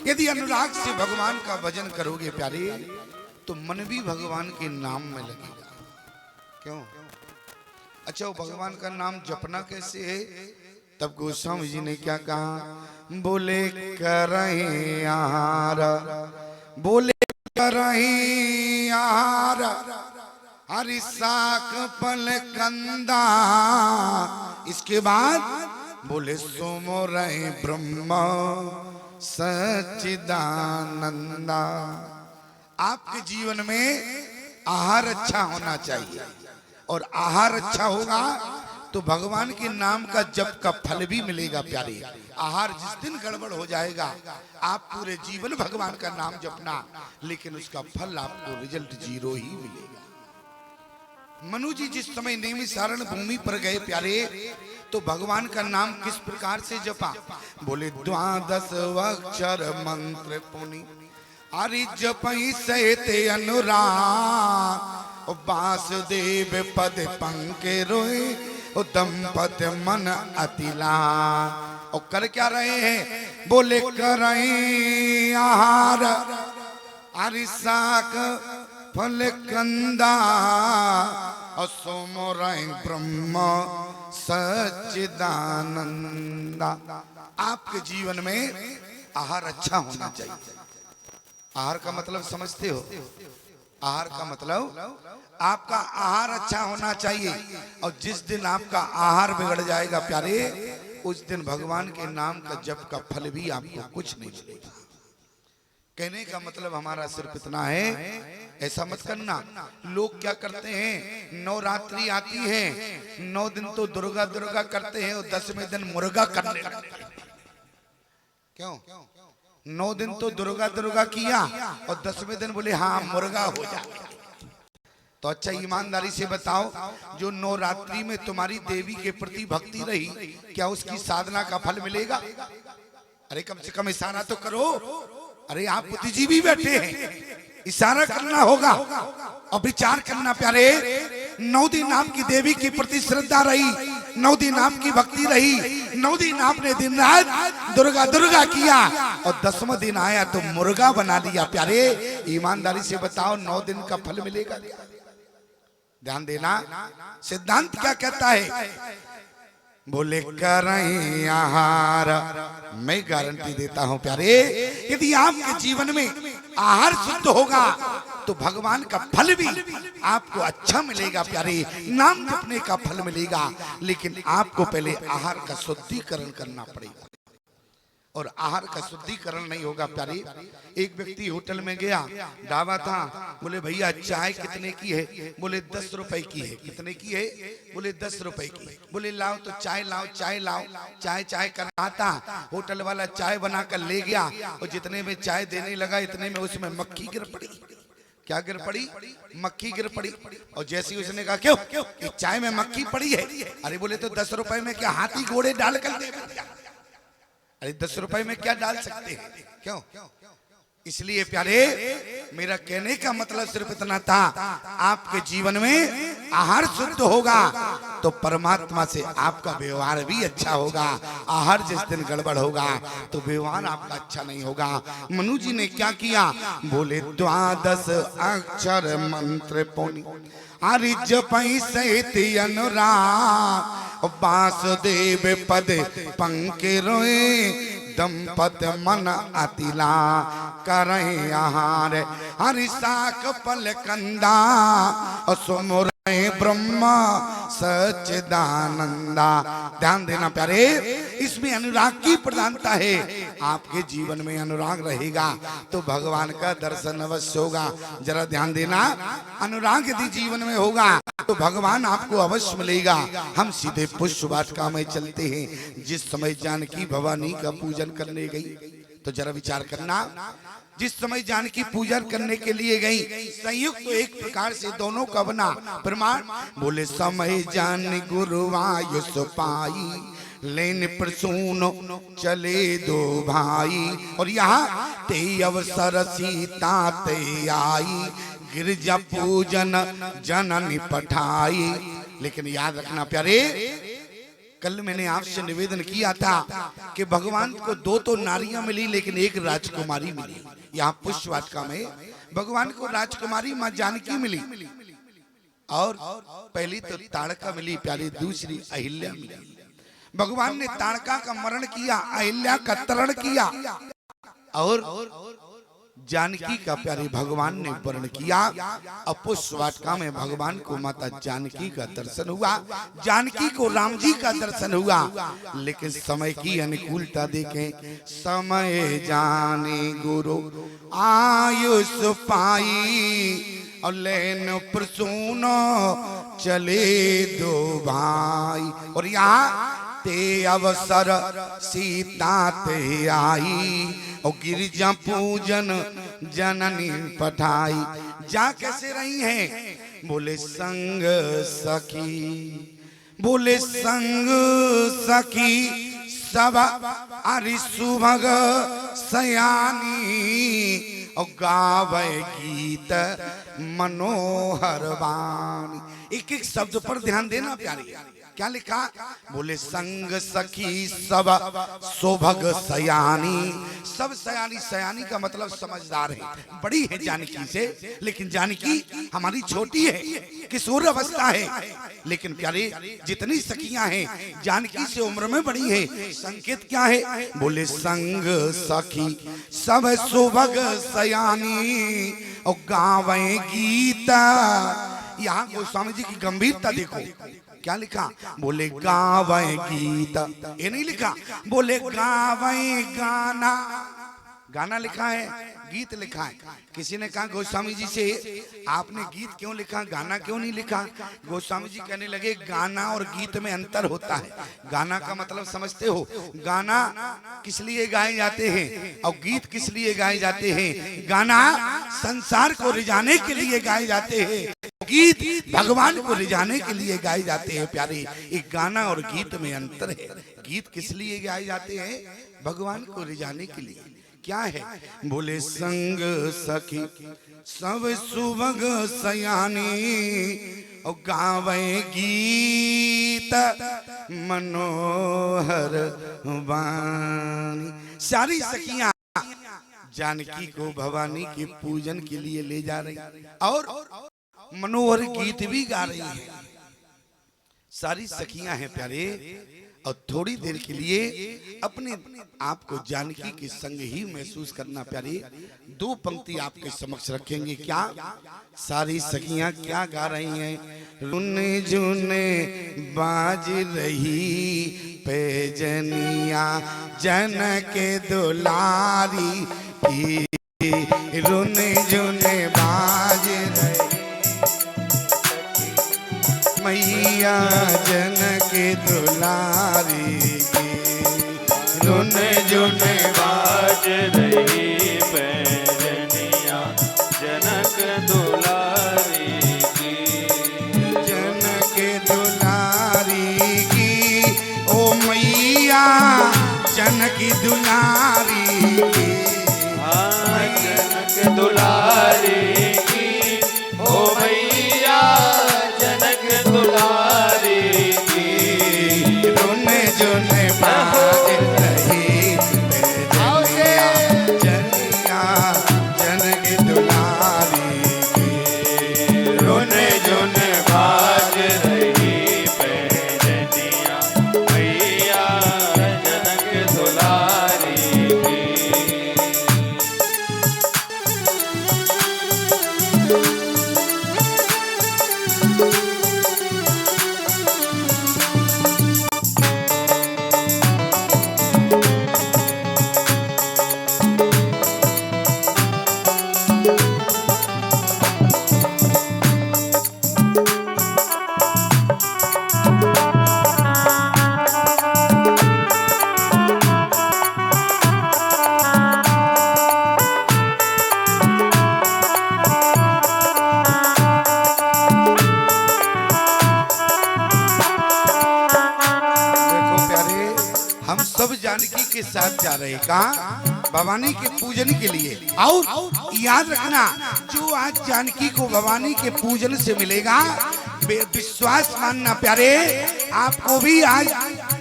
यदि अनुराग से भगवान का भजन करोगे प्यारे तो मन भी भगवान के नाम में लगेगा। क्यों? अच्छा, वो भगवान का नाम जपना कैसे है? तब गोस्वामी जी ने क्या कहा? बोले करहीं यार, बोले करहीं यार, हरि साक पल कंदा। इसके बाद बोले सोमो रहे ब्रह्म सच्चिदानंदा। आपके जीवन में आहार अच्छा होना चाहिए, और आहार अच्छा होगा तो भगवान के नाम का जप का फल भी मिलेगा प्यारे। आहार जिस दिन गड़बड़ हो जाएगा, आप पूरे जीवन भगवान का नाम जपना, लेकिन उसका फल आपको रिजल्ट जीरो ही मिलेगा। मनु जी जिस समय नैमिषारण्य भूमि पर गए प्यारे, तो भगवान का नाम किस प्रकार से जपा? बोले द्वादश अक्षर मंत्र पुनि अरि जपई सहते अनुराग, वासुदेव पद पंके रोए दंपत मन अतिला। और कर क्या रहे हैं? बोले करहीं आहार हरि साक फल कंदा, सोमो रहे ब्रह्म सच्चिदानंदा। आपके जीवन में आहार अच्छा होना चाहिए। आहार का मतलब समझते हो? आहार का मतलब आपका आहार अच्छा होना चाहिए। और जिस दिन आपका आहार बिगड़ जाएगा प्यारे, उस दिन भगवान के नाम का जप का फल भी आपको कुछ नहीं मिलेगा। कहने का मतलब हमारा सिर्फ इतना है, ऐसा मत करना। लोग क्या करते हैं, नवरात्रि आती है, 9 दिन तो दुर्गा दुर्गा करते हैं और 10वें दिन मुर्गा करने लगते हैं। क्यों? 9 दिन तो दुर्गा दुर्गा किया और 10वें दिन बोले हाँ मुर्गा हो जाएगा। तो अच्छा ईमानदारी से बताओ, जो नवरात्रि में तुम्हारी देवी के प्रति भक्ति रही, क्या उसकी साधना का फल मिलेगा? अरे कम से कम इशारा तो करो। अरे आप बुद्धिजीवी बैठे हैं, इशारा करना होगा और विचार करना प्यारे। 9 दिन आपकी देवी की प्रति श्रद्धा रही, 9 दिन आपकी भक्ति रही, 9 दिन आपने दिन रात दुर्गा दुर्गा किया, और 10वां दिन आया तो मुर्गा बना लिया प्यारे। ईमानदारी से बताओ 9 दिन का फल मिलेगा? ध्यान देना, सिद्धांत क्या कहता है? बोले करहीं आहार, मैं गारंटी देता हूं प्यारे, यदि आपके जीवन में आहार शुद्ध होगा तो भगवान का फल भी आपको अच्छा मिलेगा प्यारे। नाम जपने का फल मिलेगा, लेकिन आपको पहले आहार का शुद्धिकरण करना पड़ेगा। और आहार का शुद्धिकरण नहीं होगा प्यारे। एक व्यक्ति होटल में गया, ढाबा था, बोले भैया चाय कितने की है? बोले 10 रुपए की है। कितने की है? बोले 10 रुपए की। बोले लाओ तो चाय लाओ, चाय लाओ। चाय चाय कर रहा था, होटल वाला चाय बनाकर ले गया, और जितने में चाय देने लगा इतने में उसमें मक्खी गिर पड़ी। क्या गिर पड़ी? मक्खी गिर पड़ी। और जैसे ही उसने कहा क्यों कि चाय में मक्खी पड़ी है? अरे बोले तो 10 रुपए में क्या हाथी घोड़े डाल कर दे? अरे 10 रुपए में क्या डाल सकते हैं? क्यों? इसलिए प्यारे मेरा कहने का मतलब सिर्फ इतना था, आपके जीवन में आहार शुद्ध होगा तो परमात्मा से आपका व्यवहार भी अच्छा होगा। आहार जिस दिन गड़बड़ होगा तो व्यवहार आपका अच्छा नहीं होगा। मनु जी ने क्या किया? बोले द्वादश अक्षर मंत्र पुनि अरि जपई सहते अनुराग, वासुदेव पद पंके रोए दंपत मन अतिला। करहीं आहार हरि साक फल कंदा, सुमो रहे ब्रह्म सच्चिदानंदा। ध्यान देना प्यारे, इसमें अनुराग की प्रधानता है। आपके जीवन में अनुराग रहेगा तो भगवान का दर्शन अवश्य होगा। जरा ध्यान देना, अनुराग यदि जीवन में होगा तो भगवान आपको अवश्य मिलेगा। हम सीधे पुष्प वाटिका में चलते हैं। जिस समय जानकी भवानी का पूजन करने गई, तो जरा विचार करना, जिस समय जानकी पूजन करने के लिए गई, संयुक्त तो एक प्रकार से दोनों का बना प्रमाण। बोले समय जान गुरुवायुस पाई, लेन प्रसून चले 2 भाई। और यहाँ ते अवसर सीता ते आई, गिरजा पूजन जननी पठाई। लेकिन याद रखना प्यारे, कल मैंने आपसे निवेदन किया था कि भगवान को दो तो नारियां मिली लेकिन एक राजकुमारी मिली। यहाँ पुष्प वाटिका में भगवान को राजकुमारी माँ जानकी मिली और पहली तो ताड़का मिली प्यारी, दूसरी अहिल्या मिली। भगवान ने ताड़का का मरण किया, अहिल्या का तरण किया और जानकी का प्यारे भगवान ने वर्ण किया। पुष्प वाटिका में भगवान को माता जानकी का दर्शन हुआ, जानकी को राम जी का दर्शन हुआ। लेकिन समय की अनुकूलता देखें, समय जाने गुरु आयुष पाई और लेन प्रसूनो चले दो भाई। और यहाँ ते अवसर सीता ते आई और गिरजा पूजन जननी पठाई। जा कैसे रही हैं? बोले संग सखी, बोले संग सखी सब अरि सुभग सयानी और गावे गीत मनोहर वाणी। एक एक शब्द पर ध्यान देना प्यारी। क्या लिखा? बोले संग सखी सब सोभग सयानी। सब सयानी, सयानी का मतलब समझदार है, बड़ी है जानकी से, लेकिन जानकी हमारी छोटी है, किशोर अवस्था है। लेकिन प्यारे जितनी सखियां हैं जानकी से उम्र में बड़ी है। संकेत क्या है? बोले संग सखी सब सोभग सयानी और गावे गीता। यहाँ गोस्वामी जी की गंभीरता देखो, क्या लिखा? बोले गावे गीता, ये नहीं लिखा बोले गावे गाना। गाना लिखा है, गीत लिखा है। किसी ने कहा गोस्वामी जी से आपने गीत क्यों लिखा, गाना क्यों नहीं लिखा? गोस्वामी जी कहने लगे गाना और गीत में अंतर होता है। गाना का मतलब समझते हो? गाना किस लिए गाए जाते हैं और गीत किस लिए गाए जाते हैं? गाना संसार को रिझाने के लिए गाए जाते हैं, गीत भगवान को रिझाने के लिए गाए जाते हैं। प्यारे एक गाना और गीत में अंतर है। गीत किस लिए गाए जाते हैं? भगवान को रिझाने के लिए। क्या है? बोले संग सखी सब सुभग सयानी और गावे गीत मनोहर वाणी। सारी सखियां जानकी को भवानी के पूजन के लिए ले जा रही और मनोहर गीत भी गा रही है। सारी सखियां हैं प्यारे, और थोड़ी देर के लिए अपने आप को जानकी के संग ही महसूस करना प्यारे। दो पंक्ति आपके समक्ष रखेंगे। क्या सारी सखियां क्या गा रही हैं? रुने जुने बाज रही पैजनिया जनक दुलारी की, रुने जुने बाज रही मैया जनक दुलारी की, रुन जुन बाज रही पैजनिया जनक दुलारी की, जनक दुलारी की। ओ मैया जनक दुलारी की, हाँ जनक दुलारी की। ओ मैया जनक दुलारी की, रुन जुन बाज रही पैजनिया जनिया जनक दुलारी की, रुन जुन बाज रही पैजनिया मैया जनक दुलारी की। सब जानकी के साथ जा रहे। कहाँ? भवानी के पूजन के लिए। और याद रखना, जो आज जानकी को भवानी के पूजन से मिलेगा, विश्वास मानना प्यारे, आपको भी आज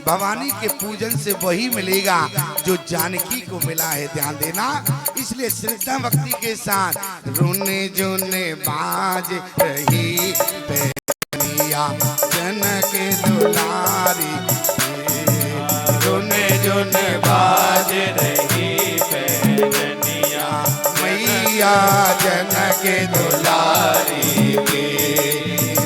भवानी के पूजन से वही मिलेगा जो जानकी को मिला है। ध्यान देना, इसलिए श्रद्धा भक्ति के साथ रोने जोने बाज रही पैजनिया जनक दुलारी रोने जोने बाज रही पैजनिया मैया जनक दुलारी के।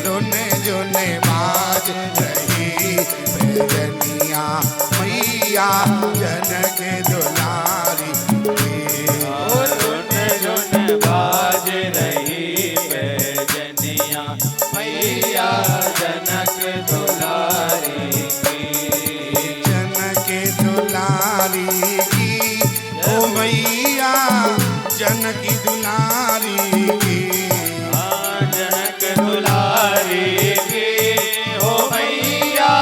रोने जोने बाज रही पैजनिया मैया जनक दुलारी के। रोने जोने बाज रही पैजनिया मैया जनक दुलारी दुलारी की ओ मैया जनक दुलारी की। जनक दुलारी की ओ मैया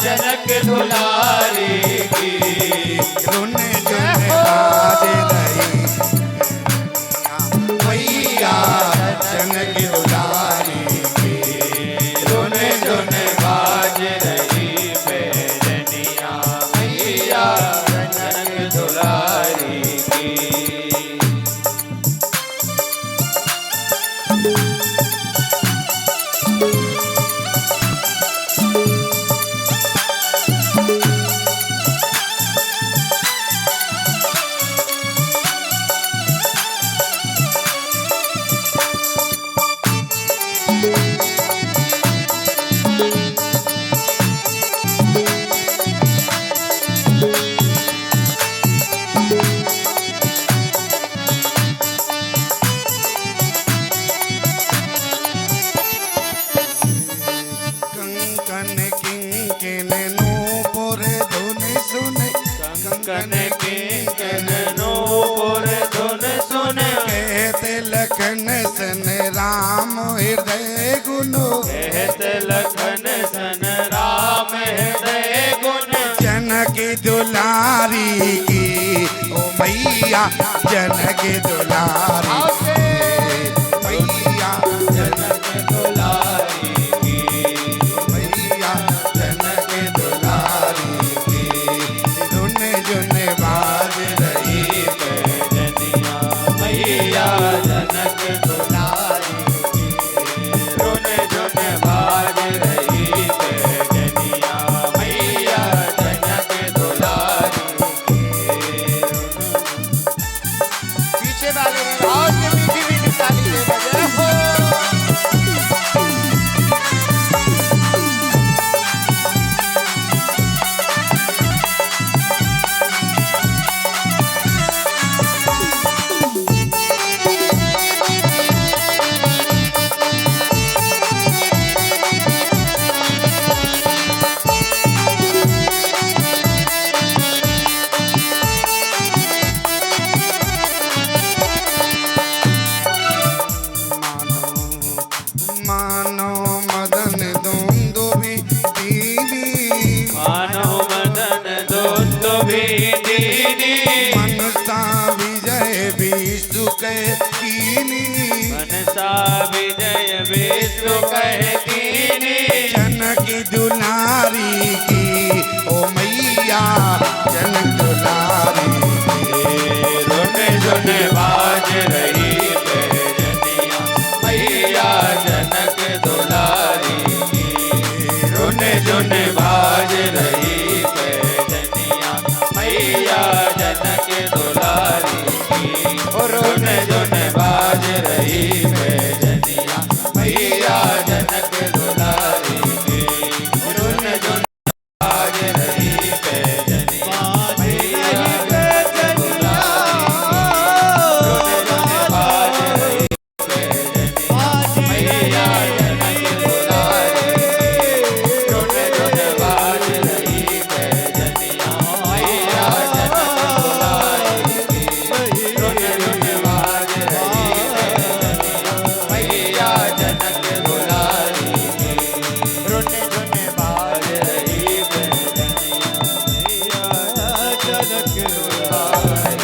जनक दुलारी की। रोने जोने बाज रही मैया जनक दुलारी की। रोने जोने बाज रही पैजनिया मैया जनक दुलारी की। कंकन किंकिन नूपुर धुन सुने कंकन किंकन नूपुर धुन सुने कहते लखन सन राम हृदय गुनु। कहत लखन सन राम हृदय गुण। जनक दुलारी की ओ मैया जनक दुलारी मैया जनक दुलारी की मैया जनक दुलारी की। रोने जोने बाज रही पैजनिया मैया जनक दुलारी की। रोने जोने बाज रही पैजनिया मैया जनक दुलारी की। पीछे वाले और मीठी मीठी ताली से बजे हो। मानो मदन दुंदुभी दीदी मानो मदन दोस्त भी दीदी। मनसा विजय विष्णु के कीनी। मनसा विजय विष्णु कहतीनी। जनक दुलारी की ओ मैया जनक दुलारी की। रोने जोने बाज रही पैजनिया मैया जनक दुलारी की। रोने जोने बाज रही पैजनिया मैया जनक दुलारी की। रोने जोने बाज रही पैजनिया मैया जनक दुलारी की। रोने जोने बाज रही पैजनिया मैया जनक दुलारी की। रोने जोने बाज रही पैजनिया मैया जनक दुलारी की। रोने जोने बाज रही पैजनिया मैया जनक दुलारी की। रोने जोने बाज रही पैजनिया मैया जनक दुलारी की। रोने जोने बाज रही पैजनिया मैया जनक दुलारी।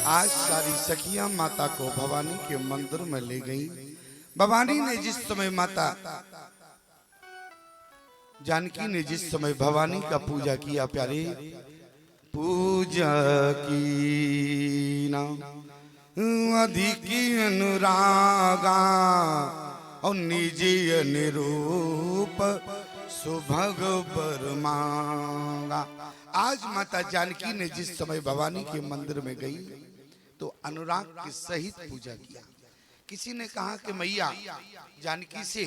आज सारी सखियां माता को भवानी के मंदिर में ले गई। भवानी ने जिस समय माता जानकी ने जिस समय भवानी का पूजा किया प्यारे, पूजा की ना अधिक अनुरागा और निजी निरूप सुभग बर मांगा। आज माता जानकी ने जिस समय भवानी के मंदिर में गई तो अनुराग के सहित पूजा किया। किसी ने कहा कि मैया जानकी से,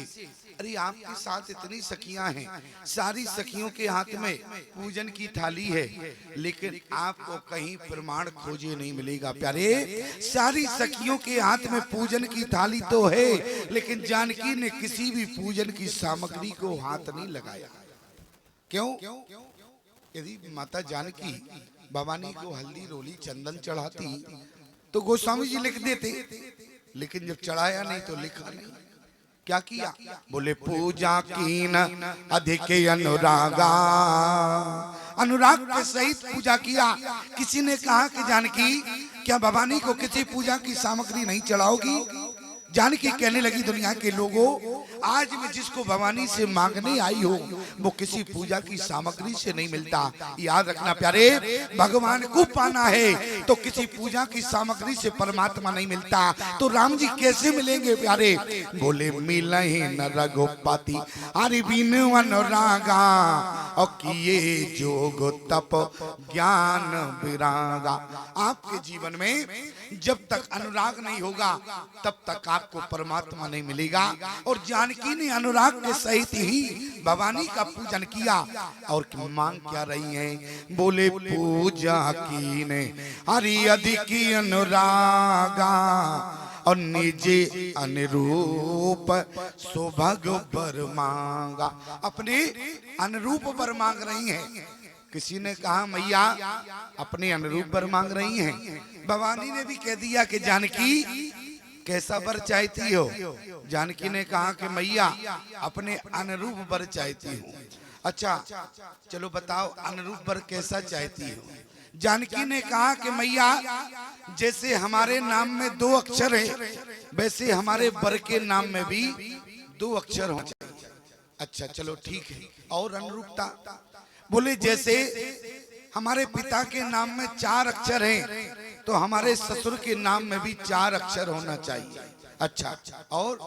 अरे आपके साथ इतनी सखियां हैं, सारी सखियों के हाथ में पूजन की थाली है, लेकिन आपको कहीं प्रमाण खोजे नहीं मिलेगा प्यारे। सारी सखियों के हाथ में पूजन की थाली तो है, लेकिन जानकी ने किसी भी पूजन की सामग्री को हाथ नहीं लगाया। क्यों? यदि माता जानकी भवानी को हल्दी रोली चंदन चढ़ाती तो गोस्वामी जी लिख देते, लेकिन जब चढ़ाया नहीं तो लिखा नहीं। क्या किया? बोले पूजा कीन अधिक अनुरागा, अनुराग के सहित पूजा किया। किसी ने कहा कि जानकी क्या भवानी को किसी पूजा की सामग्री नहीं चढ़ाओगी? जानकी कहने लगी, दुनिया के लोगों, आज मैं जिसको भवानी से मांगने आई हो वो किसी पूजा की सामग्री से नहीं मिलता। याद रखना प्यारे, भगवान को पाना है तो किसी पूजा की सामग्री से परमात्मा नहीं मिलता। तो राम जी कैसे मिलेंगे प्यारे? बोले मिलहि न रघुपति हरि बिनु अनुरागा, और किए जोग तप ज्ञान विरागा। आपके जीवन में जब तक अनुराग नहीं होगा तब तक आपको परमात्मा नहीं मिलेगा। और जानकी ने अनुराग के सहित ही भवानी का पूजन किया। और मांग क्या रही है? बोले पूजा की ने हरि अधिक अनुरागा, और निजे अनुरूप सुभग बर मांगा। अपने अनुरूप बर मांग रही हैं। किसी ने कहा मैया अपने अनुरूप बर मांग रही हैं। भवानी ने भी कह दिया कि जानकी कैसा वर चाहती हो? जानकी ने कहा कि मैया अपने अनुरूप वर चाहती हूँ। अच्छा चलो बताओ अनुरूप वर कैसा चाहती हो? जानकी ने कहा कि मैया जैसे हमारे नाम में 2 अक्षर है वैसे हमारे वर के नाम में भी 2 अक्षर हो चाहिए। अच्छा चलो ठीक है। और अनुरूपता? बोले जैसे हमारे पिता के नाम में 4 अक्षर हैं तो हमारे ससुर के नाम में भी 4 अक्षर होना चाहिए। अच्छा और?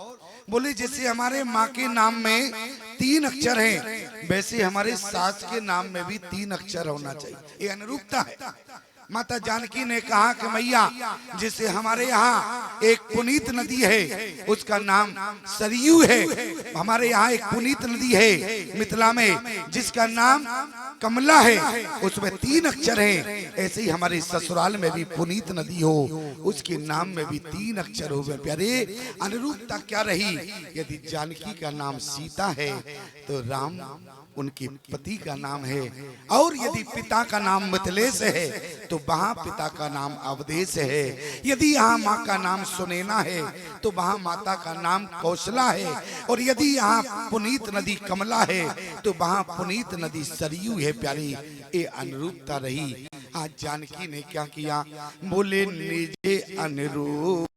बोले जैसे हमारे माँ के नाम में 3 अक्षर हैं वैसे हमारे सास के नाम में भी 3 अक्षर होना चाहिए। ये अनुरूपता है। माता जानकी ने कहा कि मैया जैसे हमारे यहाँ एक पुनीत नदी है उसका नाम सरयू है, हमारे यहाँ एक पुनीत नदी है मिथिला में जिसका नाम कमला है, उसमें 3 अक्षर हैं। ऐसे ही हमारे ससुराल में भी पुनीत नदी हो उसके नाम में भी 3 अक्षर हो गए। प्यारे अनुरूपता क्या रही? यदि जानकी का नाम सीता है तो राम उनके पति का नाम है, और यदि पिता का नाम मिथिलेश है तो वहाँ पिता का नाम अवधेश है। यदि यहाँ माँ का नाम सुनैना है तो वहाँ माता का नाम कौशला है, और यदि यहाँ पुनीत नदी कमला है तो वहाँ पुनीत नदी सरयू है। प्यारी ये अनुरूपता रही। आज जानकी ने क्या किया? बोले निजे अनुरूप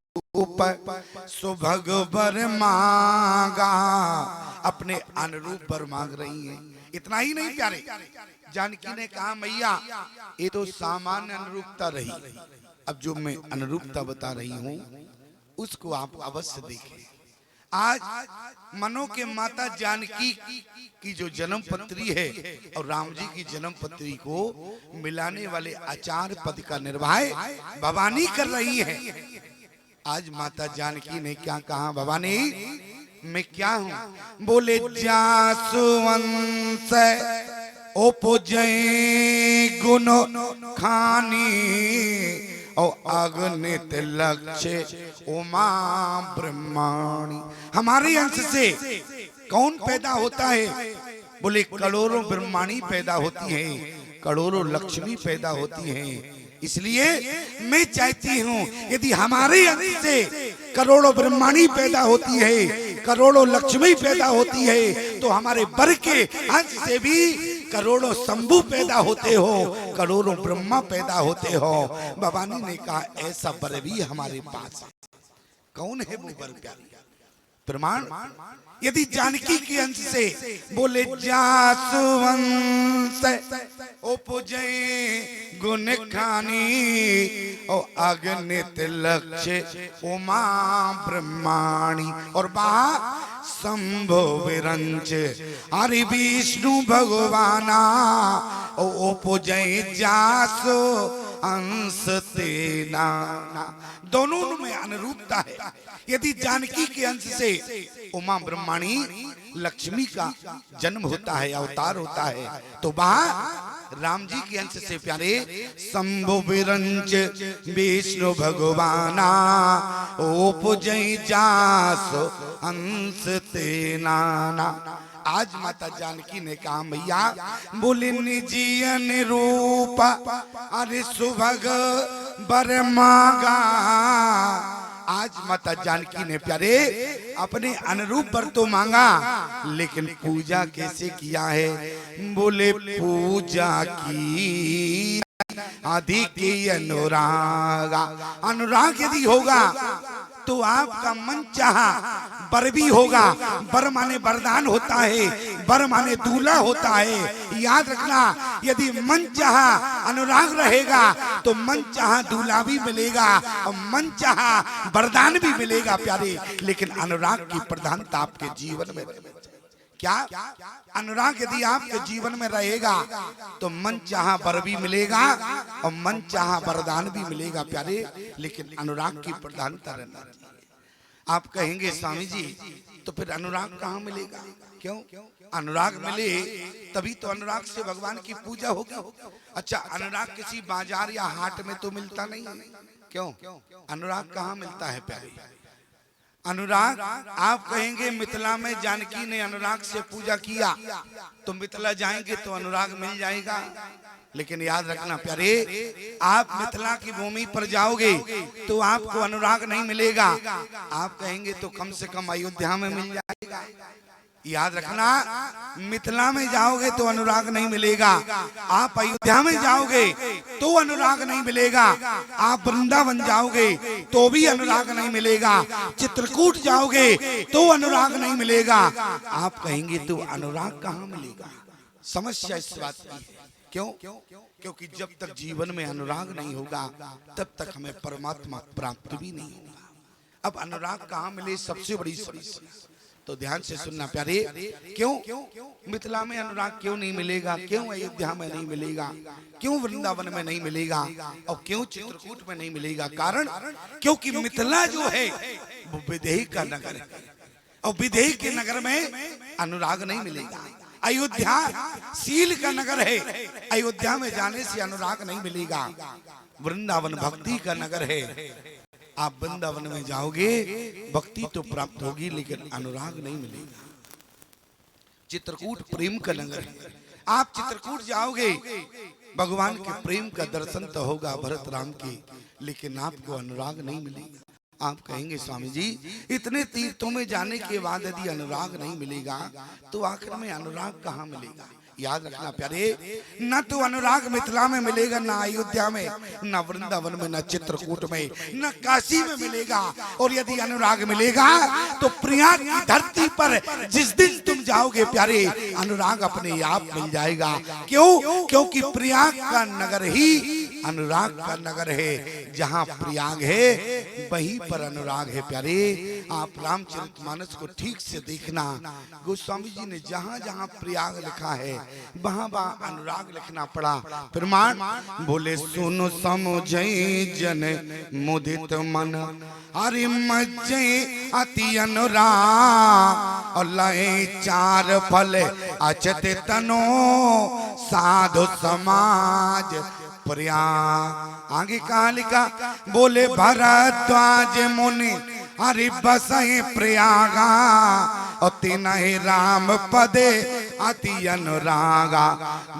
सुभग बर मांगा, अपने अनुरूप पर मांग रही हैं। इतना ही नहीं प्यारे, जानकी ने कहा मैया ये तो सामान्य अनुरूपता रही, अब जो मैं अनुरूपता बता रही हूँ उसको आप अवश्य देखें। आज मनो के माता जानकी की जो जन्म पत्री है और राम जी की जन्म पत्री को मिलाने वाले आचार्य पद का निर्वाह भवानी कर रही है। आज माता जानकी ने क्या कहा? भवानी मैं क्या हूँ? बोले जासुवंश उपजय गुण खानी, और अगणित लक्ष्य उमा ब्रह्माणी। हमारे अंश से कौन पैदा होता है? बोले करोड़ों ब्रह्माणी पैदा होती हैं, करोड़ों लक्ष्मी पैदा होती हैं। इसलिए मैं चाहती हूँ यदि हमारे अंश से करोड़ों ब्रह्माणी पैदा होती है, करोड़ों लक्ष्मी पैदा होती है, तो हमारे वर के अंश से भी करोड़ों शंभु पैदा होते हो, करोड़ों ब्रह्मा पैदा होते हो। भवानी ने कहा ऐसा वर भी हमारे पास है। कौन है वो वर प्यारी? प्रमाण यदि जानकी के अंश से बोले जासुवंश उपजे गुण खानी और अगणित लक्ष्य उमा ब्रह्माणी और बा शंभो विरंच हरि विष्णु भगवाना उपजे जासो अंश तेना। दोनों में अनुरूपता है। यदि जानकी के अंश से उमा ब्रह्माणी लक्ष्मी का जन्म होता है, अवतार होता है, तो वहां राम जी के अंश से प्यारे शंभु विरंच विष्णु भगवाना उपजय जासो अंश तेना। आज माता जानकी ने कहा भैया बोले निजियन रूप अरे सुभग बर मागा। आज माता जानकी ने प्यारे अपने अनुरूप वर तो मांगा, लेकिन पूजा कैसे किया है? बोले पूजा की आदि की अनुरागा। अनुराग यदि होगा तो आपका मन चाहा वर भी होगा। वर माने वरदान होता है, वर माने दूल्हा होता है। याद रखना, यदि मन चाहा अनुराग रहेगा तो मन चाहा दूल्हा भी मिलेगा और मन चाहा वरदान भी मिलेगा प्यारे। लेकिन अनुराग की प्रधानता आपके जीवन में क्या? अनुराग यदि आपके जीवन में रहेगा तो मन चाहा वर भी मिलेगा और मन चाहा वरदान भी मिलेगा प्यारे। लेकिन अनुराग की प्रधानता रहना चाहिए। आप कहेंगे स्वामी जी तो फिर अनुराग कहाँ मिलेगा? क्यों? अनुराग मिले तभी तो अनुराग से भगवान की पूजा होगी। अच्छा, अनुराग किसी बाजार या हाट में तो मिलता नहीं है। क्यों? अनुराग कहाँ मिलता है प्यारे? अनुराग आप कहेंगे मिथिला में जानकी ने अनुराग से पूजा किया, तो मिथिला जाएंगे तो अनुराग मिल जाएगा। लेकिन याद रखना प्यारे, आप मिथिला की भूमि पर जाओगे तो आपको अनुराग नहीं मिलेगा। आप कहेंगे तो कम से कम अयोध्या में मिल जाएगा। याद रखना, मिथिला में जाओगे तो अनुराग नहीं मिलेगा। आप अयोध्या में जाओगे तो अनुराग नहीं मिलेगा। आप वृंदावन जाओगे तो भी अनुराग नहीं मिलेगा। चित्रकूट जाओगे तो अनुराग नहीं मिलेगा। आप कहेंगे तो अनुराग कहाँ मिलेगा? समस्या इस बात की है। क्यों? क्योंकि जब तक जीवन में अनुराग नहीं होगा तब तक हमें परमात्मा प्राप्त भी नहीं होगा। अब अनुराग कहाँ मिले, सबसे बड़ी समस्या। तो ध्यान से सुनना प्यारे, क्यों मिथिला में अनुराग क्यों नहीं मिलेगा? क्यों अयोध्या में नहीं मिलेगा? क्यों वृंदावन में नहीं मिलेगा? और क्यों चित्रकूट में नहीं मिलेगा? कारण क्योंकि मिथिला जो है वो विदेही का नगर है और विदेही के नगर में अनुराग नहीं मिलेगा। अयोध्या शील का नगर है, अयोध्या में जाने से अनुराग नहीं मिलेगा। वृंदावन भक्ति का नगर है, आप वृंदावन में जाओगे भक्ति तो प्राप्त होगी लेकिन अनुराग नहीं मिलेगा। चित्रकूट प्रेम का नगर है, आप चित्रकूट जाओगे भगवान के प्रेम का दर्शन तो होगा भरत राम के, लेकिन आपको अनुराग नहीं मिलेगा। आप कहेंगे स्वामी जी इतने तीर्थों में जाने के बाद यदि अनुराग नहीं मिलेगा तो आखिर में अनुराग कहाँ मिलेगा? याद रखना प्यारे, न तो अनुराग मिथिला में मिलेगा, न अयोध्या में, न वृंदावन में, न चित्रकूट में, न काशी में मिलेगा। और यदि अनुराग मिलेगा तो प्रयाग की धरती पर जिस दिन तुम जाओगे प्यारे अनुराग अपने आप मिल जाएगा। क्यों? क्योंकि प्रयाग का नगर ही अनुराग का नगर है। जहाँ प्रयाग है वहीं पर अनुराग है प्यारे। आप रामचरितमानस को ठीक से देखना, गोस्वामी जी ने जहाँ जहाँ प्रयाग लिखा है वहाँ वहाँ अनुराग लिखना पड़ा। प्रमाण बोले सुनो समझे जन मुदित मन हरि मज्जे अति अनुराग और लय चार फल अचत तनो साधु समाज प्रयाग। आगे कहा लिखा? बोले भरद्वाज मुनि हरि बसहि प्रयागा और तिनहि राम पदे अति अनुरागा।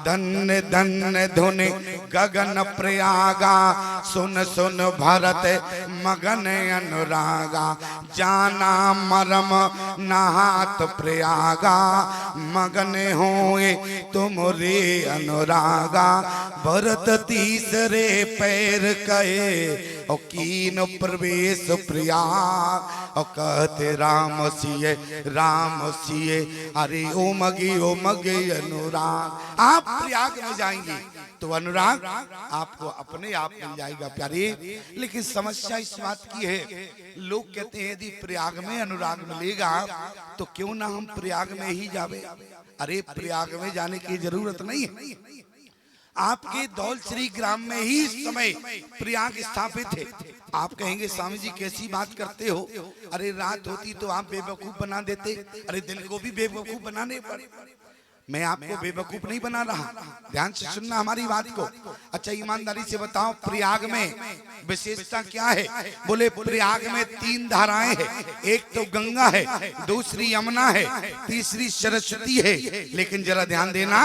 धन्य धन्य धुनि गगन प्रयागा सुन सुन भरत मगन अनुरागा। जाना मरम नहात प्रयागा मगन होए तुम रे अनुरागा। भरत तीसरे पैर कहे और कीन प्रवेश प्रयाग और कहते राम सिए अरे ओ मगे अनुराग। आप प्रयाग में जाएंगे तो अनुराग आपको अपने आप मिल जाएगा प्यारे। लेकिन समस्या इस बात की है, लोग कहते हैं यदि प्रयाग में अनुराग मिलेगा तो क्यों ना हम प्रयाग में ही जावे। अरे प्रयाग में जाने की जरूरत नहीं है, आपके दौल श्री ग्राम में ही इस समय प्रयाग स्थापित है। आप कहेंगे स्वामी जी कैसी बात करते हो, अरे रात होती तो आप बेवकूफ बना देते, अरे दिन को भी बेवकूफ बनाने पर। मैं आपको बेवकूफ नहीं बना रहा, ध्यान से सुनना हमारी बात को। अच्छा ईमानदारी से बताओ प्रयाग में विशेषता क्या है? बोले प्रयाग में 3 धाराएं हैं, एक तो गंगा है, दूसरी यमुना है, तीसरी सरस्वती है। लेकिन जरा ध्यान देना,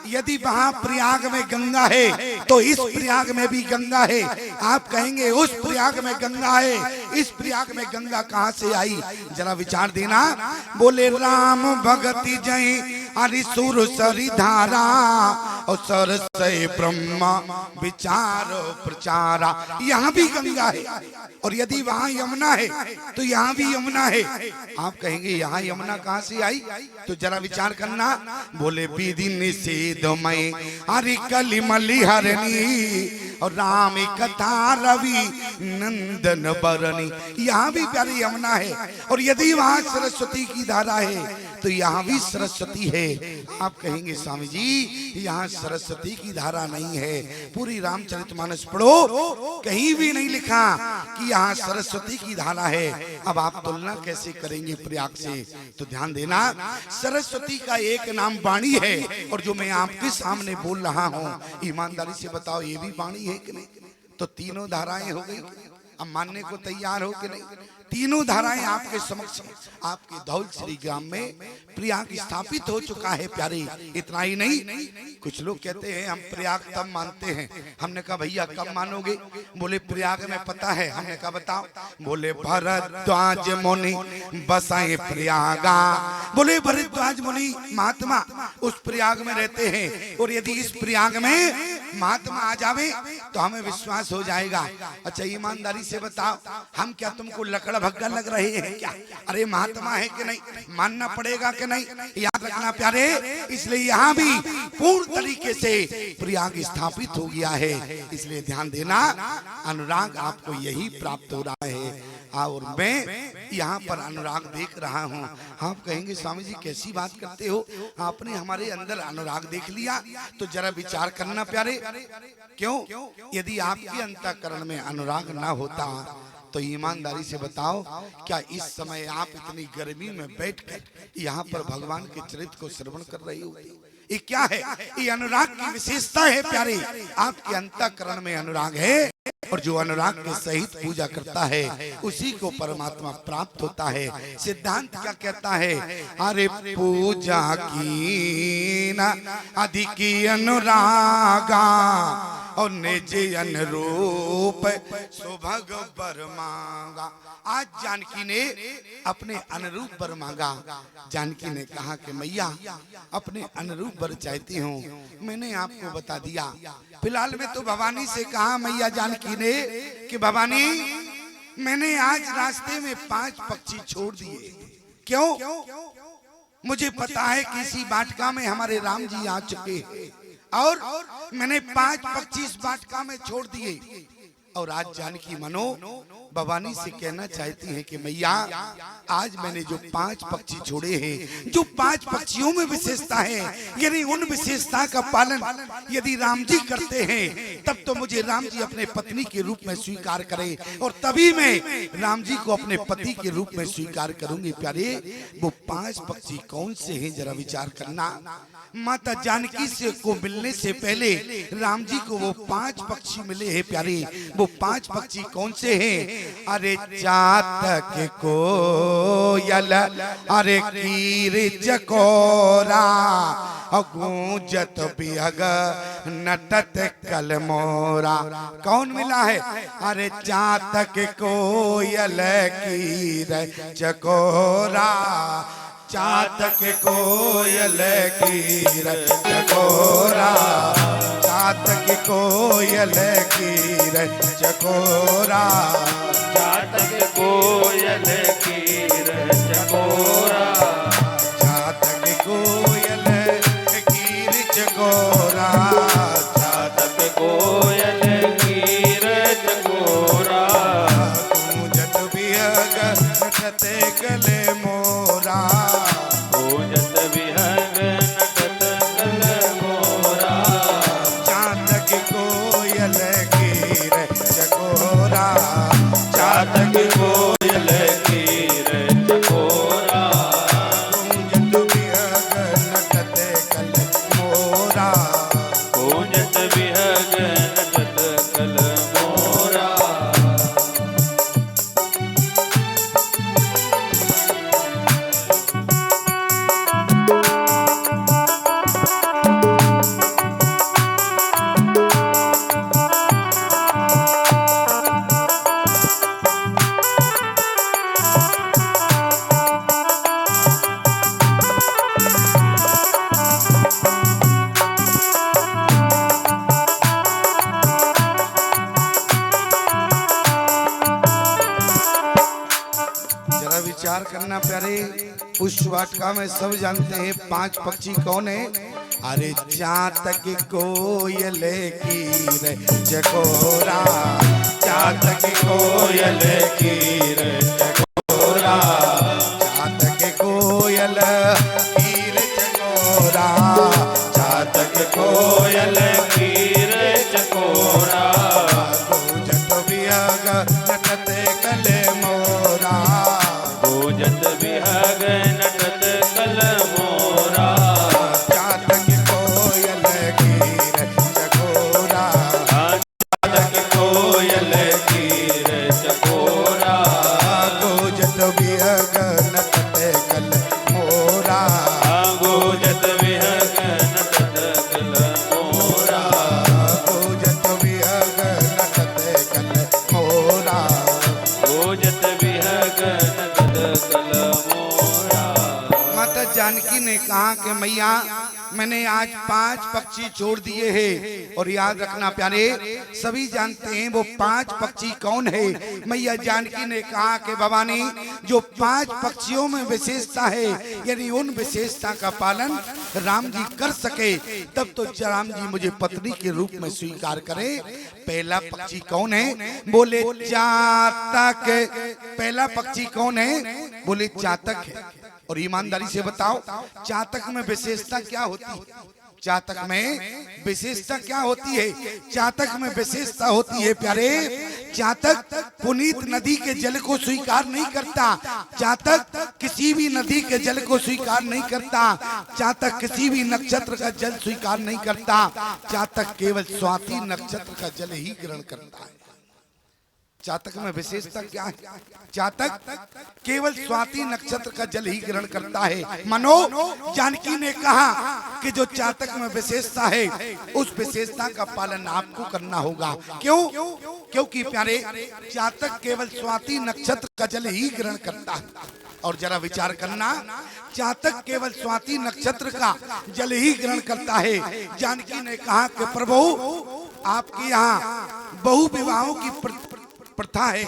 यदि वहां प्रयाग में गंगा है तो इस प्रयाग में भी गंगा है। आप कहेंगे उस प्रयाग में गंगा है, इस प्रयाग में गंगा कहां से आई? जरा विचार देना। बोले राम भगति जय हरि सुर सरी धारा और सरसय ब्रह्मा विचार प्रचारा। यहाँ भी गंगा है और यदि वहाँ यमुना है तो यहाँ भी यमुना है। आप कहेंगे यहाँ यमुना कहाँ से आई? तो जरा विचार करना। बोले विधि निषेधमय हरि कलिमलि हरणी और राम कथा रवि नंदन बरनी। यहाँ भी प्यारी यमुना है और यदि वहाँ सरस्वती की धारा है तो यहाँ भी सरस्वती है। आप कहेंगे स्वामी जी यहाँ सरस्वती की धारा नहीं है, पूरी रामचरितमानस पढ़ो कहीं भी नहीं लिखा कि यहाँ सरस्वती की धारा है। अब आप तुलना कैसे करेंगे प्रयाग से? तो ध्यान देना, सरस्वती का एक नाम वाणी है और जो मैं आपके सामने बोल रहा हूँ, ईमानदारी से बताओ ये भी वाणी है कि नहीं? तो तीनों धाराएं हो गई। अब मानने को तैयार हो कि नहीं? तीनों धाराएं आपके समक्ष, आपके धौल श्री ग्राम में प्रयाग स्थापित हो चुका है प्यारे। इतना ही नहीं, कुछ लोग कहते हैं हम प्रयाग तब मानते हैं। हमने कहा भैया कब मानोगे? बोले प्रयाग में पता है। हमने कहा बताओ। बोले भरद्वाज मुनि बसाए प्रयागा। बोले भरद्वाज मुनि महात्मा उस प्रयाग में रहते हैं और यदि इस प्रयाग में महात्मा आ जावे तो हमें विश्वास हो जाएगा। अच्छा ईमानदारी से बताओ, हम क्या तुमको लकड़ भग्गा लग रहे हैं क्या? अरे महात्मा है कि नहीं, मानना पड़ेगा कि नहीं? याद रखना प्यारे। इसलिए यहाँ भी पूर्ण तरीके से प्रयाग स्थापित हो गया है। इसलिए ध्यान देना, अनुराग आपको यही प्राप्त हो रहा है और मैं यहाँ पर अनुराग देख रहा हूँ। आप कहेंगे स्वामी जी कैसी बात करते हो, आपने हमारे अंदर अनुराग देख लिया? तो जरा विचार करना प्यारे। क्यों? यदि आपके अंतःकरण में अनुराग ना होता तो ईमानदारी से बताओ क्या इस समय आप इतनी गर्मी में बैठकर यहाँ पर भगवान के चरित्र को श्रवण कर रही होती? ये क्या है? ये अनुराग की विशेषता है प्यारे। आपके अंतःकरण में अनुराग है और जो अनुराग के सहित पूजा करता है उसी को परमात्मा प्राप्त होता है। सिद्धांत क्या कहता है? अरे पूजा की ना अधिकी अनुरागा और निज अनुरूप सुभग वर मांगा। आज जानकी ने अपने अनुरूप वर मांगा। जानकी ने कहा कि मैया अपने अनुरूप वर चाहती हूँ। मैंने आपको बता दिया। फिलहाल में तो भवानी से कहा मैया जानकी ने कि भवानी मैंने आज रास्ते में 5 पक्षी छोड़ दिए। क्यों? मुझे पता है कि इसी वाटिका में हमारे राम जी आ चुके हैं और मैंने 5 पक्षी इस वाटिका में छोड़ दिए। और आज जानकी मनो भवानी से कहना चाहती है कि मैया आज मैंने जो 5 पक्षी छोड़े हैं, जो 5 पक्षियों में विशेषता है, यानी उन विशेषता का पालन यदि राम जी करते हैं तब तो मुझे राम जी अपने पत्नी के रूप में स्वीकार करें और तभी मैं राम जी को अपने पति के रूप में स्वीकार करूंगी। प्यारे वो 5 पक्षी कौन से हैं जरा विचार करना। माता जानकी से को मिलने से पहले राम जी को वो 5 पक्षी मिले हैं प्यारे। वो 5 पक्षी कौन से हैं? अरे चातक कोयल, अरे कीर चकोरा, गूंजत बिहग नटत कलमोरा। कौन मिला है? अरे चातक कोयल कीर चकोरा, चातक कोयल कीर चकोरा, चातक कोयल कीर चकोरा। चकोरा, चातक कोयल कीर चकोरा, चातक कोयल कीर चकोरा, चातक कोयल कीर चकोरा, गूंजत बिहग नटते गले मोरा, गूंजत बिहग नटत गल मोरा, चातक कोयल कीर चकोरा, चातक कोयल कीर चकोरा, गूंजत बिहग नटते गले मोरा, गूंजत बिहग नटत गल मोरा। जरा विचार करना प्यारे, पुष्प वाटिका में सब जानते हैं 5 पक्षी कौन है। अरे चातक कोयल कीर चकोरा, चातक कोयल कीर चकोरा, चातक कोयल कीर चकोरा, चातक कोयल कीर चकोरा, गूंजत बिहग नटते गले मोरा, गूंजत बिहग नटत गल मोरा, चातक कोयल कीर चकोरा, चातक कोयल कीर चकोरा, गूंजत बिहग नटते गले मोरा, गूंजत बिहग नटत गल मोरा, गूंजत बिहग नटते गले मोरा। गूंजत बिहग नटत गल मोरा। माता जानकी ने कहा कि मैया मैंने आज 5 पक्षी छोड़ दिए हैं, और याद रखना प्यारे सभी जानते हैं वो 5 पक्षी कौन है। मैया जानकी ने कहा कि भवानी जो 5 पक्षियों में विशेषता है, यानी उन विशेषता का पालन राम जी कर सके, तब तो राम जी मुझे पत्नी के रूप में स्वीकार करे। पहला पक्षी कौन है? बोले चातक। पहला पक्षी कौन है? बोले चातक है। और ईमानदारी से बताओ चातक में विशेषता क्या होती है? चातक में विशेषता क्या होती है? चातक में विशेषता होती है प्यारे, चातक पुनीत नदी के जल को स्वीकार नहीं करता, चातक किसी भी नदी के जल को स्वीकार नहीं करता, चातक किसी भी नक्षत्र का जल स्वीकार नहीं करता, चातक केवल स्वाति नक्षत्र का जल ही ग्रहण करता है। चातक में विशेषता क्या है? चातक केवल स्वाति नक्षत्र का जल ही ग्रहण करता है। मनो जानकी ने कहा कि जो चातक में विशेषता है उस विशेषता का पालन आपको करना होगा। क्यों? क्योंकि प्यारे चातक केवल स्वाति नक्षत्र का जल ही ग्रहण करता है। और जरा विचार करना, चातक केवल स्वाति नक्षत्र का जल ही ग्रहण करता है। जानकी ने कहा कि प्रभु आपके यहाँ बहु विवाहों की प्रथा है,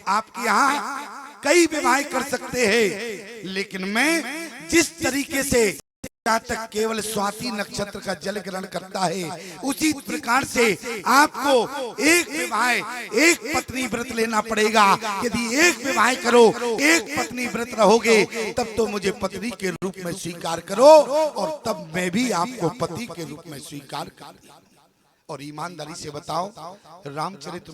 आपके यहाँ कई विवाह कर सकते हैं, लेकिन मैं जिस तरीके से चातक केवल स्वाति नक्षत्र का जल ग्रहण करता है, उसी प्रकार से आपको एक विवाह एक पत्नी व्रत लेना पड़ेगा। यदि एक विवाह करो, एक पत्नी व्रत रहोगे, तब तो मुझे पत्नी के रूप में स्वीकार करो, और तब मैं भी आपको पति के रूप में स्वीकार करूंगा। और ईमानदारी से बताओ रामचरित